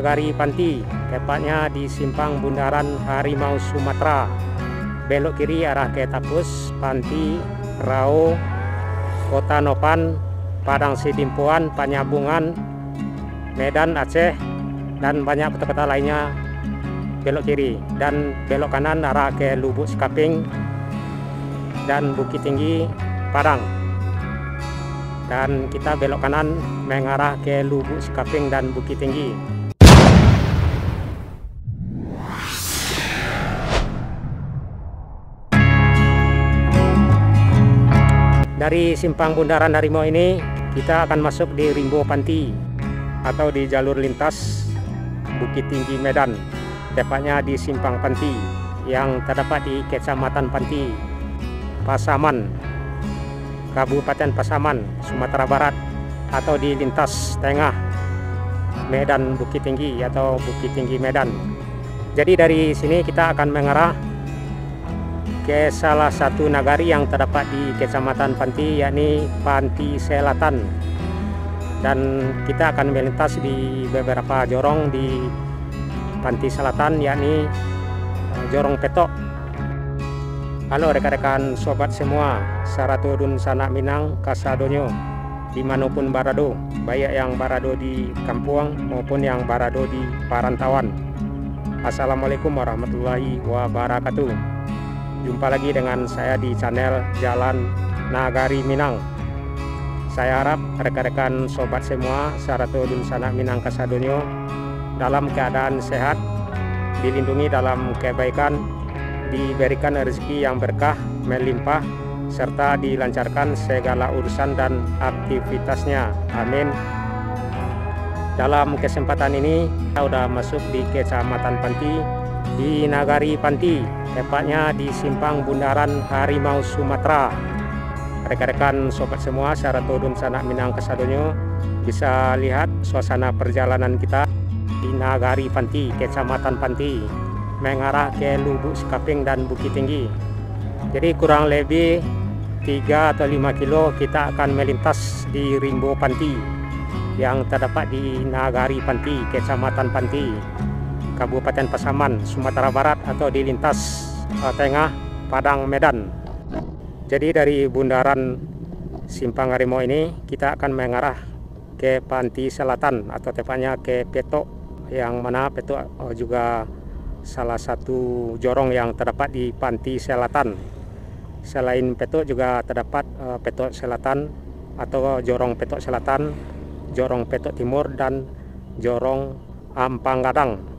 Nagari Panti, tepatnya di simpang bundaran Harimau Sumatera. Belok kiri arah ke Tapus, Panti, Rao, Kota Nopan, Padang Sidimpuan, Panyabungan, Medan, Aceh, dan banyak kota-kota lainnya. Belok kiri dan belok kanan arah ke Lubuk Sekaping dan Bukit Tinggi, Padang. Dan kita belok kanan mengarah ke Lubuk Sekaping dan Bukit Tinggi. Dari simpang bundaran Harimau ini kita akan masuk di Rimbo Panti atau di jalur lintas Bukit Tinggi Medan, tepatnya di simpang Panti yang terdapat di Kecamatan Panti, Pasaman, Kabupaten Pasaman, Sumatera Barat, atau di lintas tengah Medan Bukit Tinggi atau Bukit Tinggi Medan. Jadi dari sini kita akan mengarah ke salah satu nagari yang terdapat di Kecamatan Panti, yakni Panti Selatan. Dan kita akan melintas di beberapa jorong di Panti Selatan, yakni Jorong Petok. Halo rekan-rekan sobat semua, Saratodun Sanak Minang Kasadonyo, dimanapun barado, baik yang barado di kampung maupun yang barado di perantauan. Assalamualaikum warahmatullahi wabarakatuh. Jumpa lagi dengan saya di channel Jalan Nagari Minang. Saya harap rekan-rekan sobat semua, Saratodun Sanak Minang Kasadonyo, dalam keadaan sehat, dilindungi dalam kebaikan, diberikan rezeki yang berkah, melimpah, serta dilancarkan segala urusan dan aktivitasnya. Amin. Dalam kesempatan ini kita sudah masuk di Kecamatan Panti, di Nagari Panti, tepatnya di simpang bundaran Harimau Sumatera. Rekan-rekan sobat semua, Saratodun Sanak Minang Kasadonyo, bisa lihat suasana perjalanan kita di Nagari Panti, Kecamatan Panti, mengarah ke Lubuk Sekaping dan Bukit Tinggi. Jadi kurang lebih 3 atau 5 kilo kita akan melintas di Rimbo Panti yang terdapat di Nagari Panti, Kecamatan Panti, Kabupaten Pasaman, Sumatera Barat, atau di lintas tengah Padang, Medan. Jadi dari bundaran simpang Harimau ini kita akan mengarah ke Panti Selatan atau tepatnya ke Petok, yang mana Petok juga salah satu jorong yang terdapat di Panti Selatan. Selain Petok juga terdapat Petok Selatan atau Jorong Petok Selatan, Jorong Petok Timur, dan Jorong Ampang Gadang.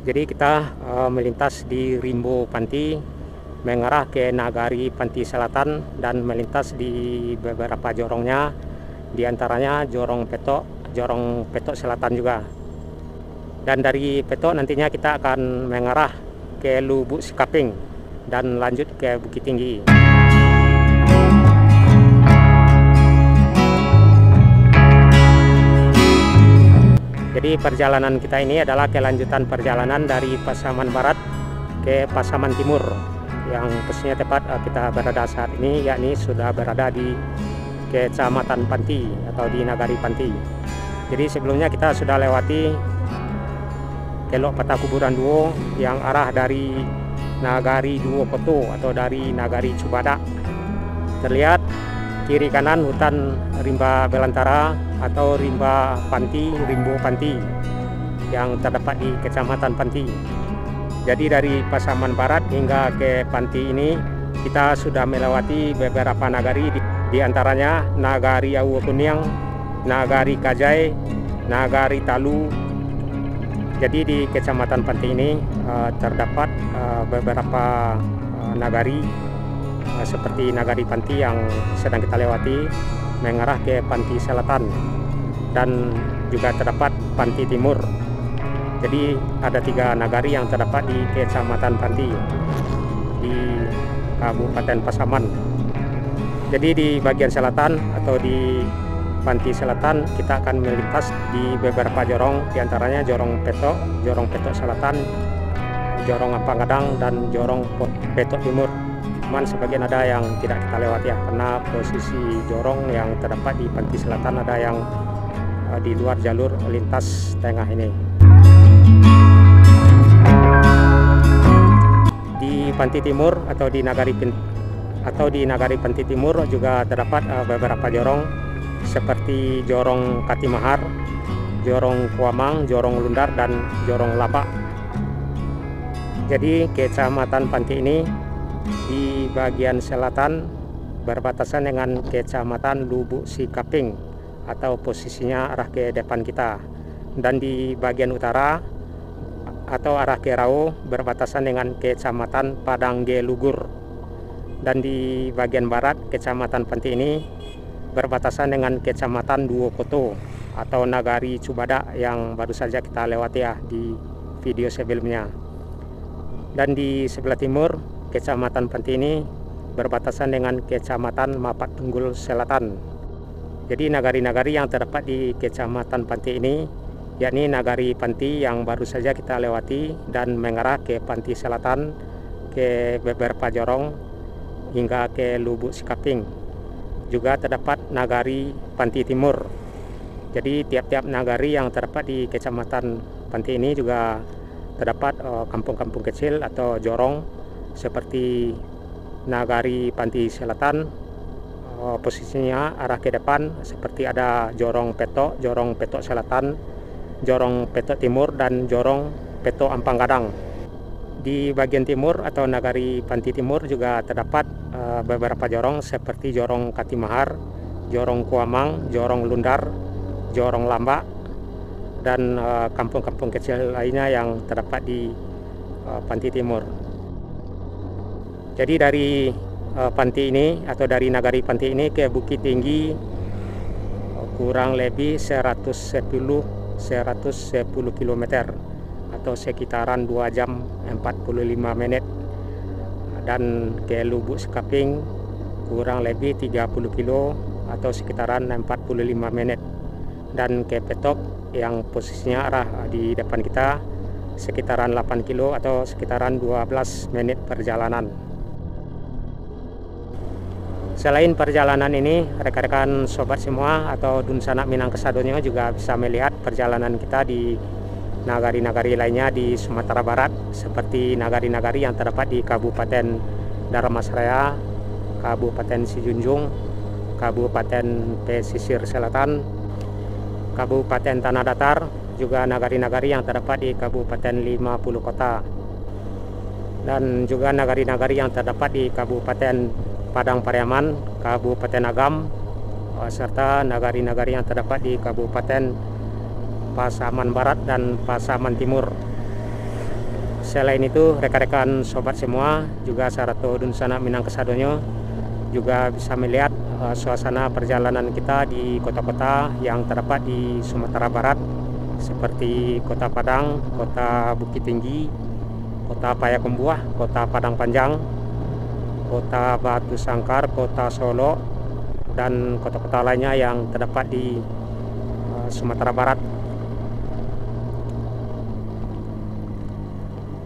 Jadi kita melintas di Rimbo Panti mengarah ke Nagari Panti Selatan dan melintas di beberapa jorongnya, diantaranya Jorong Petok Selatan juga. Dan dari Petok nantinya kita akan mengarah ke Lubuk Sekaping dan lanjut ke Bukit Tinggi. Jadi perjalanan kita ini adalah kelanjutan perjalanan dari Pasaman Barat ke Pasaman Timur, yang posisinya tepat kita berada saat ini, yakni sudah berada di Kecamatan Panti atau di Nagari Panti. Jadi sebelumnya kita sudah lewati Kelok Peta Kuburan Duo yang arah dari Nagari Duo Koto atau dari Nagari Cubadak. Terlihat kiri kanan hutan rimba belantara atau rimba Panti, Rimbo Panti yang terdapat di Kecamatan Panti. Jadi dari Pasaman Barat hingga ke Panti ini kita sudah melewati beberapa nagari, di antaranya Nagari Awu Kuniang, Nagari Kajai, Nagari Talu. Jadi di Kecamatan Panti ini terdapat beberapa nagari seperti Nagari Panti yang sedang kita lewati mengarah ke Panti Selatan, dan juga terdapat Panti Timur. Jadi ada 3 nagari yang terdapat di Kecamatan Panti di Kabupaten Pasaman. Jadi di bagian selatan atau di Panti Selatan kita akan melintas di beberapa jorong, diantaranya Jorong Petok Selatan, Jorong Ampang Gadang, dan Jorong Petok Timur. Cuman sebagian ada yang tidak kita lewati ya, karena posisi jorong yang terdapat di Panti Selatan ada yang di luar jalur lintas tengah ini. di Panti Timur atau di Nagari Panti Timur juga terdapat beberapa jorong seperti Jorong Katimahar, Jorong Kuamang, Jorong Lundar, dan Jorong Lapa. Jadi Kecamatan Panti ini di bagian selatan berbatasan dengan Kecamatan Lubuk Sikaping atau posisinya arah ke depan kita, dan di bagian utara atau arah ke Rau berbatasan dengan Kecamatan Padangge Lugur, dan di bagian barat Kecamatan Panti ini berbatasan dengan Kecamatan Duokoto atau Nagari Cubada yang baru saja kita lewati ya di video sebelumnya. Dan di sebelah timur Kecamatan Panti ini berbatasan dengan Kecamatan Mapak Tunggul Selatan. Jadi nagari-nagari yang terdapat di Kecamatan Panti ini yakni Nagari Panti yang baru saja kita lewati dan mengarah ke Panti Selatan, ke beberapa jorong hingga ke Lubuk Sikaping. Juga terdapat Nagari Panti Timur. Jadi tiap-tiap nagari yang terdapat di Kecamatan Panti ini juga terdapat kampung-kampung kecil atau jorong seperti Nagari Panti Selatan, posisinya arah ke depan seperti ada Jorong Petok Selatan, Jorong Petok Timur, dan Jorong Petok Ampang Gadang. Di bagian timur atau Nagari Panti Timur juga terdapat beberapa jorong seperti Jorong Katimahar, Jorong Kuamang, Jorong Lundar, Jorong Lamba, dan kampung-kampung kecil lainnya yang terdapat di Panti Timur. Jadi dari panti ini atau dari Nagari Panti ini ke Bukit Tinggi kurang lebih 110 km atau sekitaran 2 jam 45 menit, dan ke Lubuk Sikaping kurang lebih 30 kilo atau sekitaran 45 menit, dan ke Petok yang posisinya arah di depan kita sekitaran 8 kilo atau sekitaran 12 menit perjalanan. Selain perjalanan ini, rekan-rekan sobat semua atau Dun Sanak Minang Kesadonyo juga bisa melihat perjalanan kita di nagari-nagari lainnya di Sumatera Barat, seperti nagari-nagari yang terdapat di Kabupaten Dharmasraya, Kabupaten Sijunjung, Kabupaten Pesisir Selatan, Kabupaten Tanah Datar, juga nagari-nagari yang terdapat di Kabupaten 50 Kota, dan juga nagari-nagari yang terdapat di Kabupaten Padang Pariaman, Kabupaten Agam, serta nagari-nagari yang terdapat di Kabupaten Pasaman Barat dan Pasaman Timur. Selain itu, rekan-rekan sobat semua juga Sarato Dun Sanak Minang Kesadonyo juga bisa melihat suasana perjalanan kita di kota-kota yang terdapat di Sumatera Barat seperti Kota Padang, Kota Bukit Tinggi, Kota Payakumbuh, Kota Padang Panjang, Kota Batu Sangkar, Kota Solo, dan kota-kota lainnya yang terdapat di Sumatera Barat.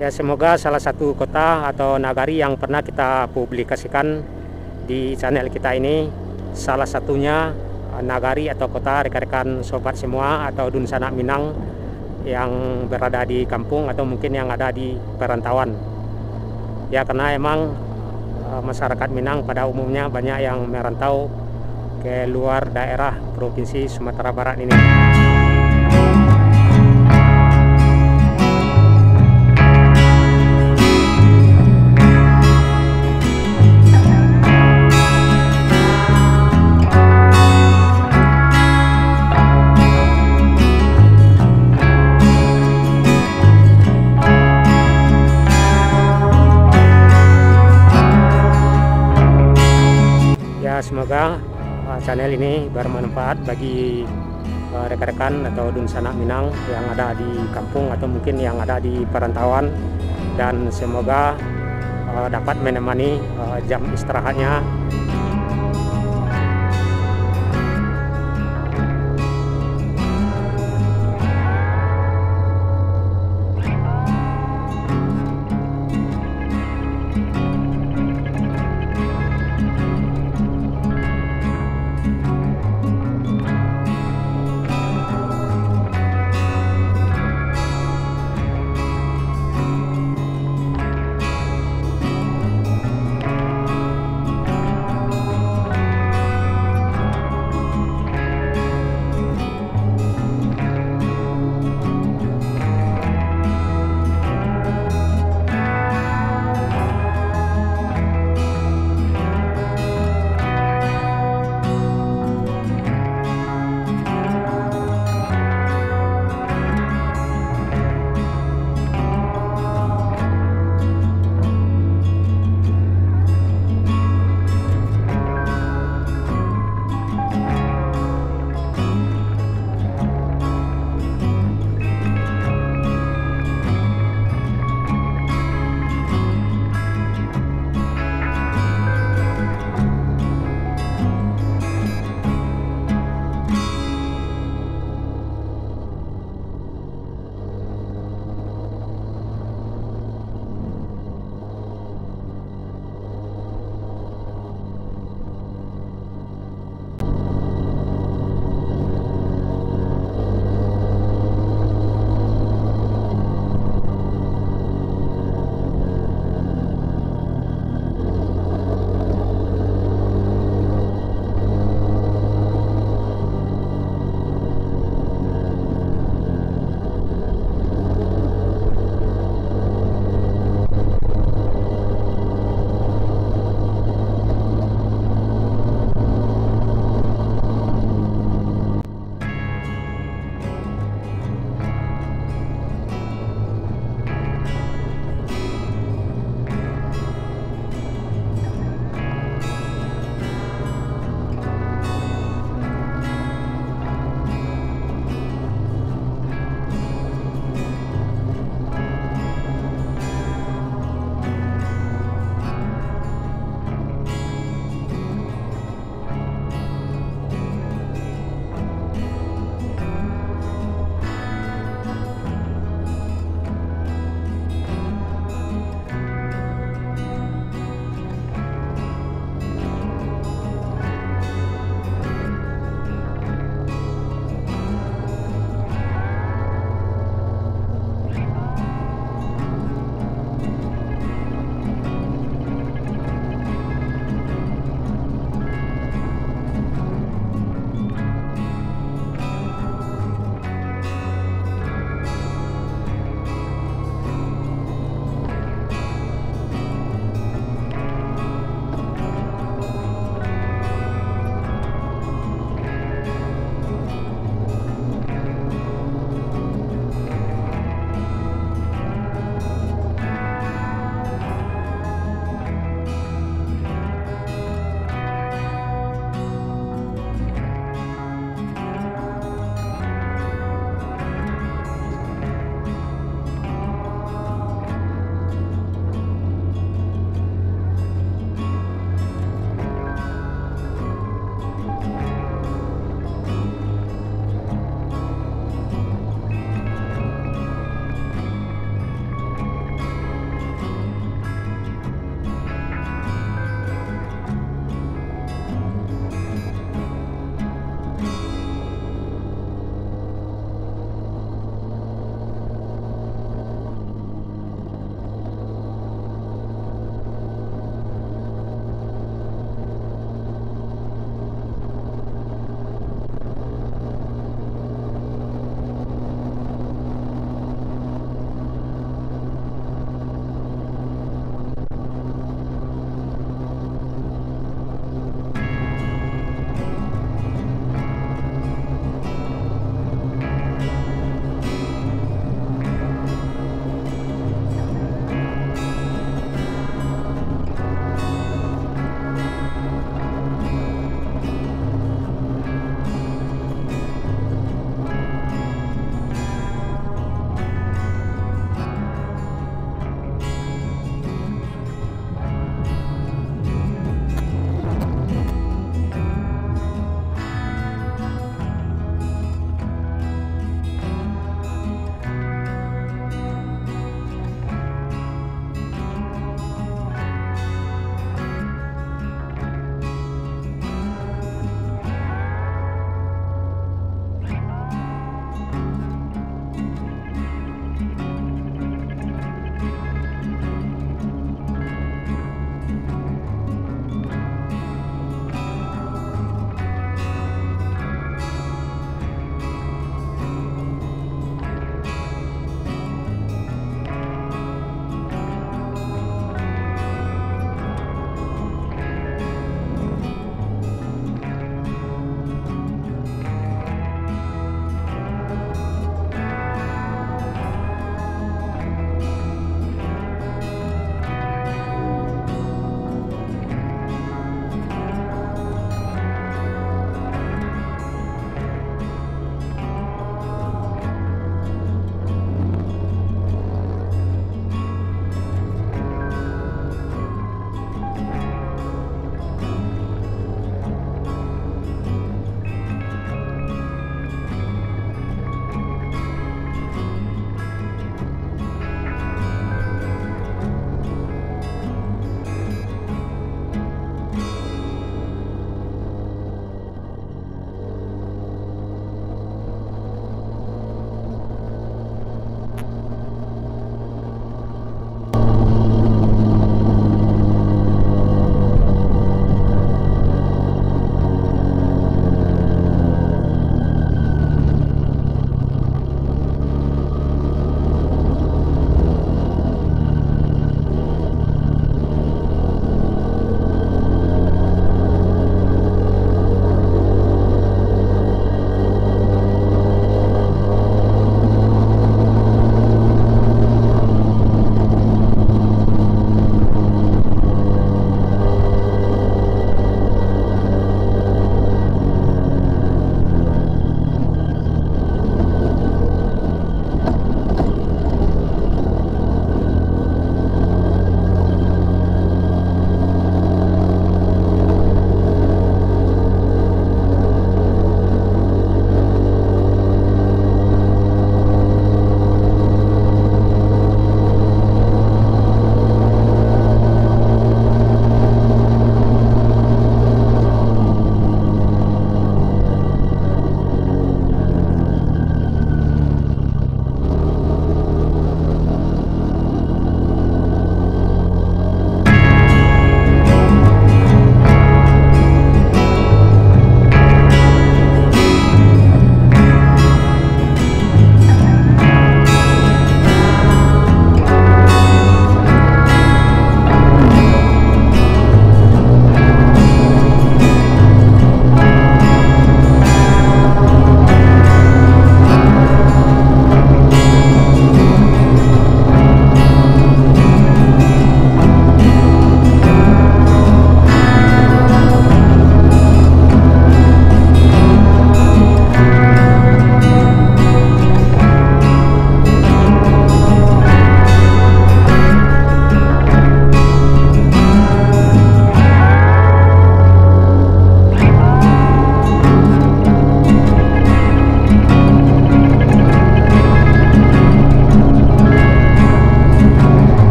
Ya, semoga salah satu kota atau nagari yang pernah kita publikasikan di channel kita ini, salah satunya nagari atau kota rekan-rekan sobat semua atau Dun Sanak Minang yang berada di kampung atau mungkin yang ada di perantauan. Ya, karena emang masyarakat Minang pada umumnya banyak yang merantau ke luar daerah Provinsi Sumatera Barat ini. Semoga channel ini bermanfaat bagi rekan-rekan atau Dun Sanak Minang yang ada di kampung atau mungkin yang ada di perantauan, dan semoga dapat menemani jam istirahatnya.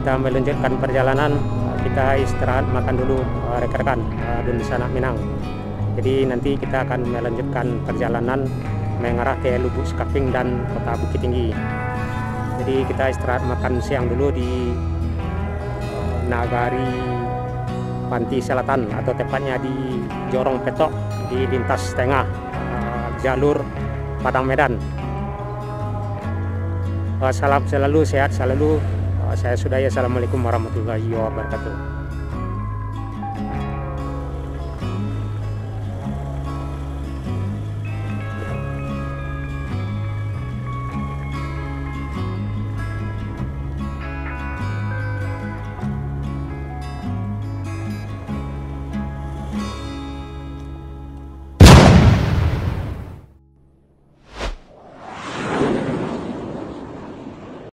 kita melanjutkan perjalanan, kita istirahat makan dulu rekan-rekan di sana Minang. Jadi nanti kita akan melanjutkan perjalanan mengarah ke Lubuk Sekaping dan Kota Bukit Tinggi. Jadi kita istirahat makan siang dulu di Nagari Panti Selatan, atau tepatnya di Jorong Petok di lintas tengah jalur Padang Medan. Salam selalu, sehat selalu. Saya sudahi. Assalamualaikum warahmatullahi wabarakatuh.